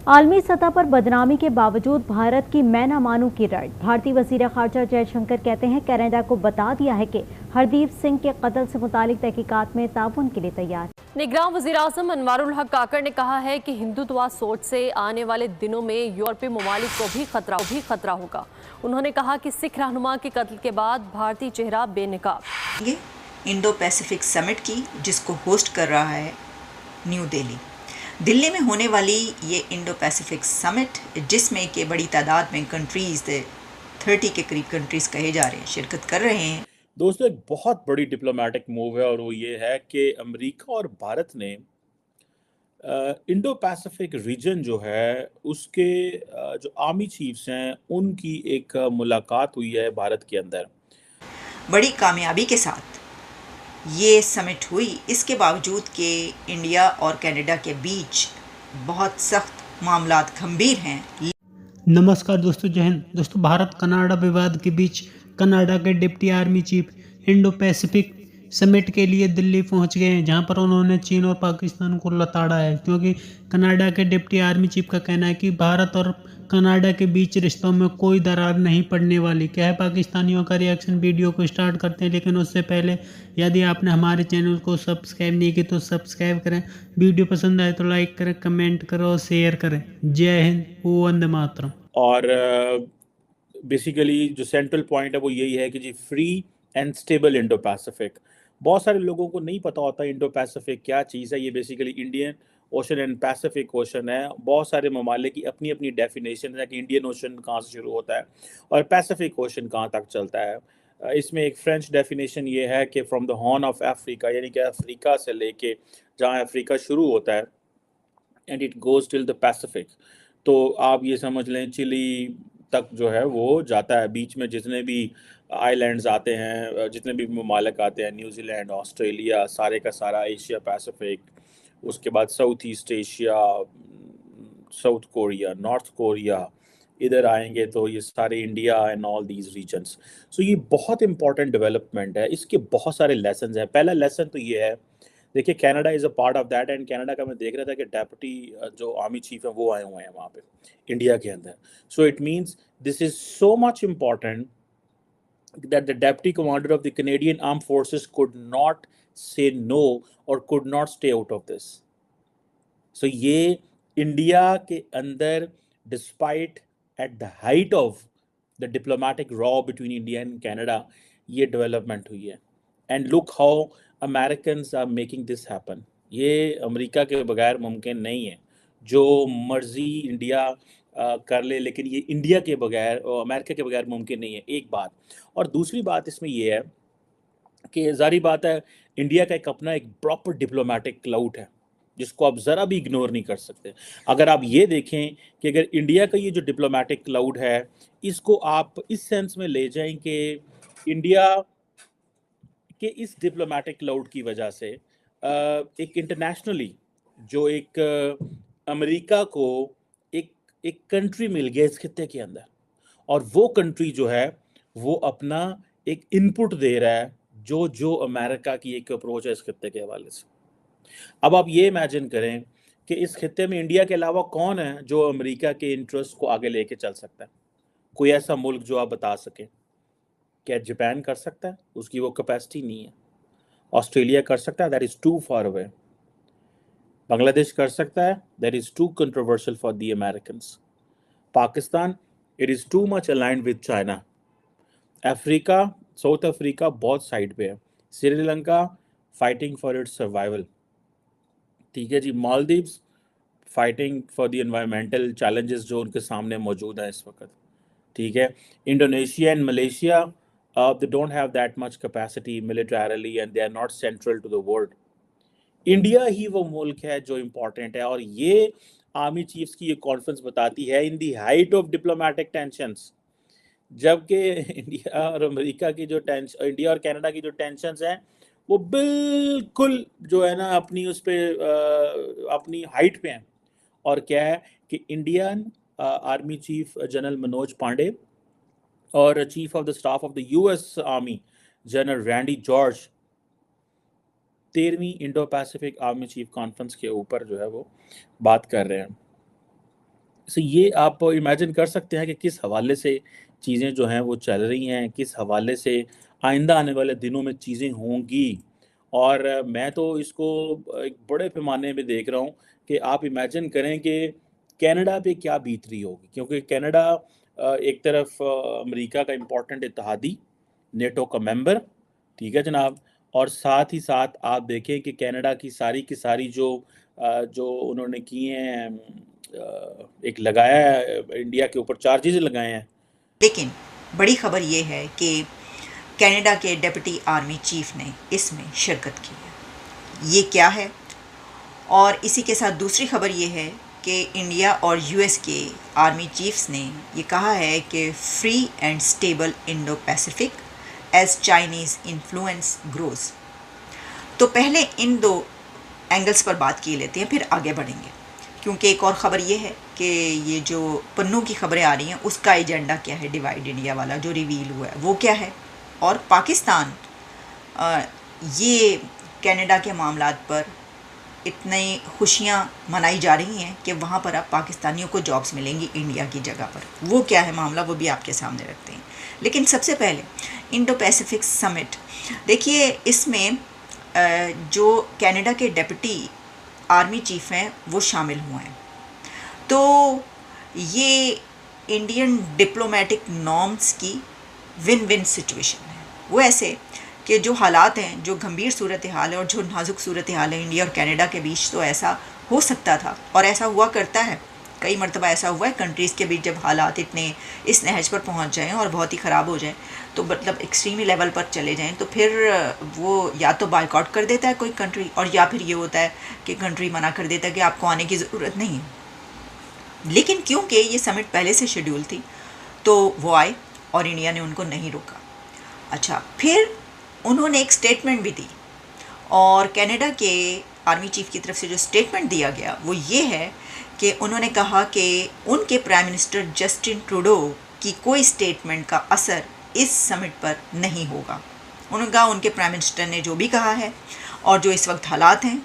आलमी सतह पर बदनामी के बावजूद भारत की मैं ना मानूं की राइट। भारतीय वजीर खारजा जयशंकर कहते हैं कनाडा को बता दिया है कि हरदीप सिंह के कत्ल से मुतालिक तहकीकात में ताउन के लिए तैयार। निगरान वज़ीर-ए-आज़म अनवारुल हक काकड़ ने कहा है कि हिंदुत्व सोच से आने वाले दिनों में यूरोपीय ममालिक को भी खतरा होगा। उन्होंने कहा कि सिख रहनुमा के कत्ल के बाद भारतीय चेहरा बेनकाब। ये इंडो पैसिफिक समिट की जिसको होस्ट कर रहा है न्यू दिल्ली में होने वाली ये इंडो पैसिफिक समिट, जिसमें के बड़ी तादाद में कंट्रीज 30 के करीब कंट्रीज कहे जा रहे हैं शिरकत कर रहे हैं। दोस्तों, एक बहुत बड़ी डिप्लोमेटिक मूव है और वो ये है कि अमेरिका और भारत ने इंडो पैसिफिक रीजन जो है उसके जो आर्मी चीफ्स हैं उनकी एक मुलाकात हुई है भारत के अंदर। बड़ी कामयाबी के साथ ये समिट हुई, इसके बावजूद कि इंडिया और कनाडा के बीच बहुत सख्त मामलात गंभीर हैं। नमस्कार दोस्तों, जय हिंद। दोस्तों, भारत कनाडा विवाद के बीच कनाडा के deputy army chief Indo Pacific summit के लिए दिल्ली पहुंच गए हैं, जहां पर उन्होंने चीन और पाकिस्तान को लताड़ा है, क्योंकि कनाडा के डिप्टी आर्मी चीफ का कहना है कि भारत और कनाडा के बीच रिश्तों में कोई दरार नहीं पड़ने वाली। क्या है, पाकिस्तानियों का रिएक्शन वीडियो को स्टार्ट करते हैं, लेकिन उससे पहले यदि आपने हमारे चैनल को सब्सक्राइब नहीं की तो सब्सक्राइब करें। वीडियो पसंद आए तो लाइक करें, कमेंट करें और शेयर करें। जय हिंद, वंदे मातरम। और बेसिकली जो सेंट्रल पॉइंट है वो यही है कि जी free and stable Indo Pacific. बहुत सारे लोगों को नहीं पता होता इंडो पैसिफिक क्या चीज़ है। ये basically Indian ocean and Pacific ocean है। बहुत सारे ममालिक की अपनी अपनी डेफिनेशन है कि इंडियन ओशन कहाँ से शुरू होता है और पैसिफिक ओशन कहाँ तक चलता है। इसमें एक फ्रेंच डेफिनेशन ये है कि from the horn of Africa, यानी कि अफ्रीका से लेके जहाँ अफ्रीका शुरू होता है and it goes till the Pacific. तो आप ये समझ लें चिली तक जो है वो जाता है। बीच में जितने भी आइलैंड्स आते हैं, जितने भी ममालिक आते हैं, न्यूजीलैंड, ऑस्ट्रेलिया, सारे का सारा एशिया पैसिफिक, उसके बाद South East Asia, South Korea, North Korea, इधर आएंगे तो ये सारे India and all these regions. So ये बहुत इंपॉर्टेंट डेवलपमेंट है। इसके बहुत सारे लेसन हैं। पहला लेसन तो ये है, देखिए Canada is a part of that and Canada का मैं देख रहा था कि डेप्यूटी जो आर्मी चीफ है वो आए हुए हैं वहाँ पे इंडिया के अंदर। So it means this is so much important that the deputy commander of the Canadian Armed Forces could not say no or could not stay out of this. So ये इंडिया के अंदर despite at the height of the diplomatic row between India and Canada ये development हुई है। And look how Americans are making this happen. ये America के बगैर मुमकिन नहीं है। जो मर्जी इंडिया कर ले, लेकिन ये इंडिया के बगैर और अमेरिका के बगैर मुमकिन नहीं है, एक बात। और दूसरी बात इसमें ये है कि जारी बात है इंडिया का एक अपना एक प्रॉपर डिप्लोमेटिक क्लाउड है जिसको आप ज़रा भी इग्नोर नहीं कर सकते। अगर आप ये देखें कि अगर इंडिया का ये जो डिप्लोमेटिक क्लाउड है इसको आप इस सेंस में ले जाएं कि इंडिया के इस डिप्लोमेटिक क्लाउड की वजह से एक इंटरनेशनली जो एक अमेरिका को एक कंट्री मिल गया इस खित्ते के अंदर, और वो कंट्री जो है वो अपना एक इनपुट दे रहा है जो अमेरिका की एक अप्रोच है इस खित्ते के हवाले से। अब आप ये इमेजिन करें कि इस खित्ते में इंडिया के अलावा कौन है जो अमेरिका के इंटरेस्ट को आगे लेके चल सकता है। कोई ऐसा मुल्क जो आप बता सकें? क्या जापान कर सकता है? उसकी वो कैपेसिटी नहीं है। ऑस्ट्रेलिया कर सकता है? That is too far away. Bangladesh कर सकता है? That is too controversial for the Americans. Pakistan, it is too much aligned with China. Africa, South Africa बहुत साइड पे है। Sri Lanka fighting for its survival. ठीक है जी। Maldives fighting for the environmental challenges जो उनके सामने मौजूद हैं इस वक्त। ठीक है। Indonesia and Malaysia they don't have that much capacity militarily and they are not central to the world. India ही वो मुल्क है जो इम्पोर्टेंट है, और ये आर्मी चीफ्स की ये कॉन्फ्रेंस बताती है in the height of diplomatic tensions, जबकि इंडिया और अमेरिका की जो टेंशन, इंडिया और कनाडा की जो टेंशंस हैं वो बिल्कुल जो है ना अपनी उस पे अपनी हाइट पे हैं। और क्या है कि Indian army chief general Manoj Pande और chief of the staff of the US army general Randy George 13वीं Indo Pacific army chief conference के ऊपर जो है वो बात कर रहे हैं। सो ये आप इमेजिन कर सकते हैं कि किस हवाले से चीज़ें जो हैं वो चल रही हैं, किस हवाले से आइंदा आने वाले दिनों में चीज़ें होंगी। और मैं तो इसको एक बड़े पैमाने में देख रहा हूँ कि आप इमेजिन करें कि कनाडा पे क्या बीत रही होगी, क्योंकि कनाडा एक तरफ अमेरिका का इम्पोर्टेंट इत्तेहादी, नेटो का मेंबर, ठीक है जनाब, और साथ ही साथ आप देखें कि कनाडा की सारी जो उन्होंने किए हैं, एक लगाया है इंडिया के ऊपर चार्जेस लगाए हैं। लेकिन बड़ी खबर ये है कि कनाडा के डिप्टी आर्मी चीफ ने इसमें शिरकत की है। ये क्या है? और इसी के साथ दूसरी खबर ये है कि इंडिया और यूएस के आर्मी चीफ्स ने ये कहा है कि free and stable Indo Pacific as Chinese influence grows. तो पहले इन दो एंगल्स पर बात की लेते हैं, फिर आगे बढ़ेंगे, क्योंकि एक और ख़बर ये है कि ये जो पन्नों की खबरें आ रही हैं उसका एजेंडा क्या है, डिवाइड इंडिया वाला जो रिवील हुआ है वो क्या है। और पाकिस्तान ये कनाडा के मामलात पर इतनी खुशियाँ मनाई जा रही हैं कि वहाँ पर अब पाकिस्तानियों को जॉब्स मिलेंगी इंडिया की जगह पर। वो क्या है मामला, वो भी आपके सामने रखते हैं। लेकिन सबसे पहले इंडो पैसिफिक समिट देखिए, इसमें जो कनाडा के डिप्टी आर्मी चीफ हैं वो शामिल हुए हैं। तो ये इंडियन डिप्लोमेटिक नॉर्म्स की विन विन सिचुएशन है। वो ऐसे कि जो हालात हैं, जो गंभीर सूरत हाल है और जो नाजुक सूरत हाल है इंडिया और कनाडा के बीच, तो ऐसा हो सकता था और ऐसा हुआ करता है। कई मरतबा ऐसा हुआ है कंट्रीज़ के बीच, जब हालात इतने इस नहज पर पहुंच जाएं और बहुत ही ख़राब हो जाएं, तो मतलब एक्सट्रीम लेवल पर चले जाएं, तो फिर वो या तो बायकॉट कर देता है कोई कंट्री, और या फिर ये होता है कि कंट्री मना कर देता है कि आपको आने की ज़रूरत नहीं है। लेकिन क्योंकि ये समिट पहले से शेड्यूल थी तो वो आए और इंडिया ने उनको नहीं रोका। अच्छा, फिर उन्होंने एक स्टेटमेंट भी दी, और कनाडा के आर्मी चीफ की तरफ से जो स्टेटमेंट दिया गया वो ये है कि उन्होंने कहा कि उनके प्राइम मिनिस्टर जस्टिन ट्रूडो की कोई स्टेटमेंट का असर इस समिट पर नहीं होगा। उन्होंने कहा उनके प्राइम मिनिस्टर ने जो भी कहा है और जो इस वक्त हालात हैं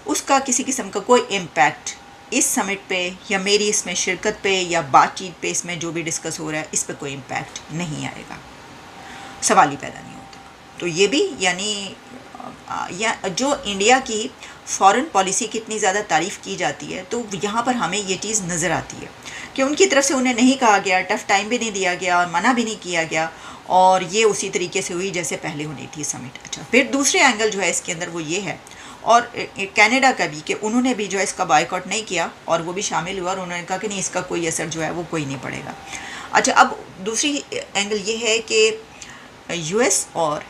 उसका किसी किस्म का कोई इम्पैक्ट इस समिट पे या मेरी इसमें शिरकत पे या बातचीत पे, इसमें जो भी डिस्कस हो रहा है इस पर कोई इम्पैक्ट नहीं आएगा, सवाल ही पैदा नहीं होता। तो ये भी यानी या जो इंडिया की फॉरेन पॉलिसी की इतनी ज़्यादा तारीफ़ की जाती है, तो यहाँ पर हमें ये चीज़ नज़र आती है कि उनकी तरफ से उन्हें नहीं कहा गया, टफ़ टाइम भी नहीं दिया गया और मना भी नहीं किया गया, और ये उसी तरीके से हुई जैसे पहले होनी थी समिट। अच्छा, फिर दूसरे एंगल जो है इसके अंदर वो ये है, और कनाडा का भी, कि उन्होंने भी जो है इसका बायकॉट नहीं किया और वो भी शामिल हुआ, और उन्होंने कहा कि नहीं, इसका कोई असर जो है वो कोई नहीं पड़ेगा। अच्छा, अब दूसरी एंगल ये है कि यूएस और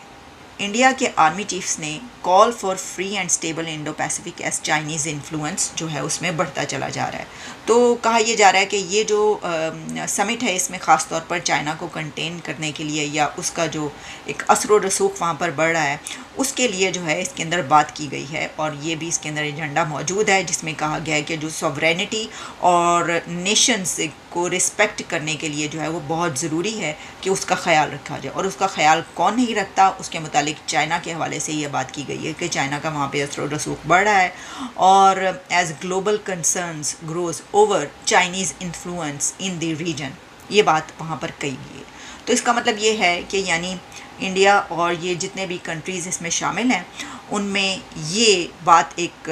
इंडिया के आर्मी चीफ्स ने call for free and stable Indo Pacific as Chinese influence जो है उसमें बढ़ता चला जा रहा है। तो कहा यह जा रहा है कि ये जो समिट है इसमें ख़ास तौर पर चाइना को कंटेन करने के लिए, या उसका जो एक असर व रसूख वहाँ पर बढ़ रहा है, उसके लिए जो है इसके अंदर बात की गई है। और ये भी इसके अंदर एजेंडा मौजूद है जिसमें कहा गया है कि जो सॉवरेनिटी और नेशंस को रिस्पेक्ट करने के लिए जो है वो बहुत ज़रूरी है कि उसका ख्याल रखा जाए। और उसका ख्याल कौन नहीं रखता, उसके मुतालिक चाइना के हवाले से ये बात की गई है कि चाइना का वहाँ पे असर रसूख बढ़ रहा है, और as global concerns grows over Chinese influence in the region, ये बात वहाँ पर कही गई है। तो इसका मतलब ये है कि यानी इंडिया और ये जितने भी कंट्रीज़ इसमें शामिल हैं उनमें ये बात एक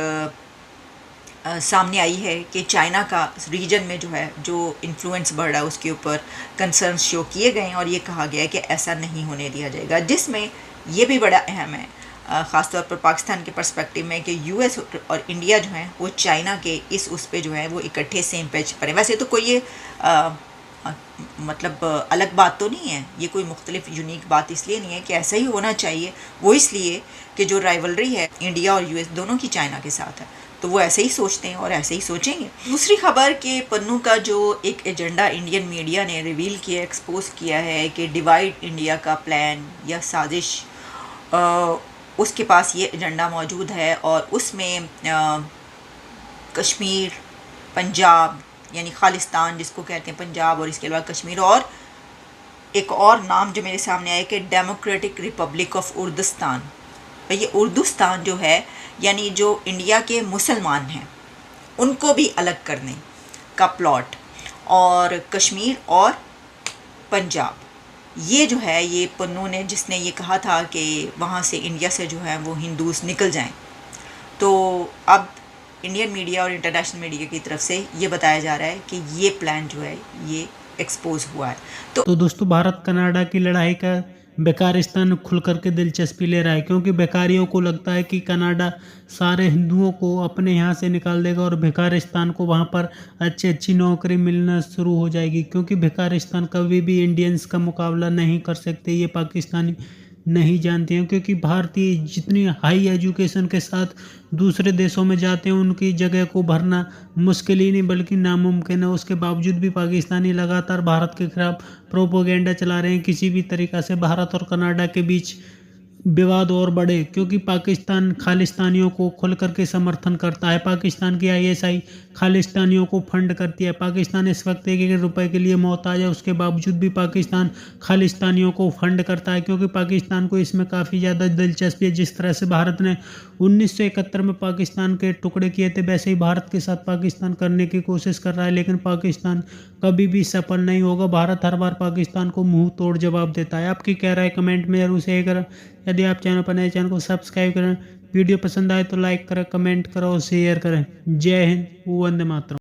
सामने आई है कि चाइना का रिजन में जो है जो इन्फ्लुएंस बढ़ रहा है उसके ऊपर कंसर्न शो किए गए हैं, और ये कहा गया है कि ऐसा नहीं होने दिया जाएगा। जिसमें ये भी बड़ा अहम है ख़ासतौर पर पाकिस्तान के पर्सपेक्टिव में कि यूएस और इंडिया जो है वो चाइना के इस उस पे जो है वो इकट्ठे सेम पेज पर है। वैसे तो कोई ये मतलब अलग बात तो नहीं है, ये कोई मुख्तलिफ यूनिक बात इसलिए नहीं है कि ऐसा ही होना चाहिए, वो इसलिए कि जो राइवलरी है इंडिया और यूएस दोनों की चाइना के साथ है, तो वो ऐसे ही सोचते हैं और ऐसे ही सोचेंगे। दूसरी खबर के पन्नू का जो एक एजेंडा इंडियन मीडिया ने रिवील किया, एक्सपोज किया है कि डिवाइड इंडिया का प्लान या साजिश, उसके पास ये एजेंडा मौजूद है, और उसमें कश्मीर, पंजाब यानी खालिस्तान जिसको कहते हैं पंजाब, और इसके अलावा कश्मीर, और एक और नाम जो मेरे सामने आया कि डेमोक्रेटिक रिपब्लिक ऑफ उर्दुस्तान। ये उर्दुस्तान जो है यानी जो इंडिया के मुसलमान हैं उनको भी अलग करने का प्लॉट, और कश्मीर और पंजाब, ये जो है ये पन्नू ने, जिसने ये कहा था कि वहाँ से इंडिया से जो है वो हिंदूज निकल जाएं, तो अब इंडियन मीडिया और इंटरनेशनल मीडिया की तरफ से ये बताया जा रहा है कि ये प्लान जो है ये एक्सपोज हुआ है। तो दोस्तों, भारत कनाडा की लड़ाई का बेकारिस्तान खुल करके दिलचस्पी ले रहा है, क्योंकि बेकारियों को लगता है कि कनाडा सारे हिंदुओं को अपने यहाँ से निकाल देगा और बेकारिस्तान को वहाँ पर अच्छी नौकरी मिलना शुरू हो जाएगी, क्योंकि बेकारिस्तान कभी भी इंडियंस का मुकाबला नहीं कर सकते, ये पाकिस्तानी नहीं जानते हैं, क्योंकि भारतीय जितनी हाई एजुकेशन के साथ दूसरे देशों में जाते हैं उनकी जगह को भरना मुश्किल ही नहीं बल्कि नामुमकिन है। उसके बावजूद भी पाकिस्तानी लगातार भारत के खिलाफ प्रोपोगेंडा चला रहे हैं। किसी भी तरीक़ा से भारत और कनाडा के बीच विवाद और बढ़े, क्योंकि पाकिस्तान खालिस्तानियों को खुल करके समर्थन करता है। पाकिस्तान की आईएसआई खालिस्तानियों को फंड करती है। पाकिस्तान इस वक्त 1-1 रुपए के लिए मोहताज है, उसके बावजूद भी पाकिस्तान खालिस्तानियों को फंड करता है, क्योंकि पाकिस्तान को इसमें काफ़ी ज़्यादा दिलचस्पी है। जिस तरह से भारत ने 1971 में पाकिस्तान के टुकड़े किए थे, वैसे ही भारत के साथ पाकिस्तान करने की कोशिश कर रहा है, लेकिन पाकिस्तान कभी भी सफल नहीं होगा। भारत हर बार पाकिस्तान को मुंह तोड़ जवाब देता है। आपकी क्या राय कमेंट में जरूर शेयर करें। यदि आप चैनल पर नए, चैनल को सब्सक्राइब करें। वीडियो पसंद आए तो लाइक करें, कमेंट करें और शेयर करें। जय हिंद, वंदे मातरम।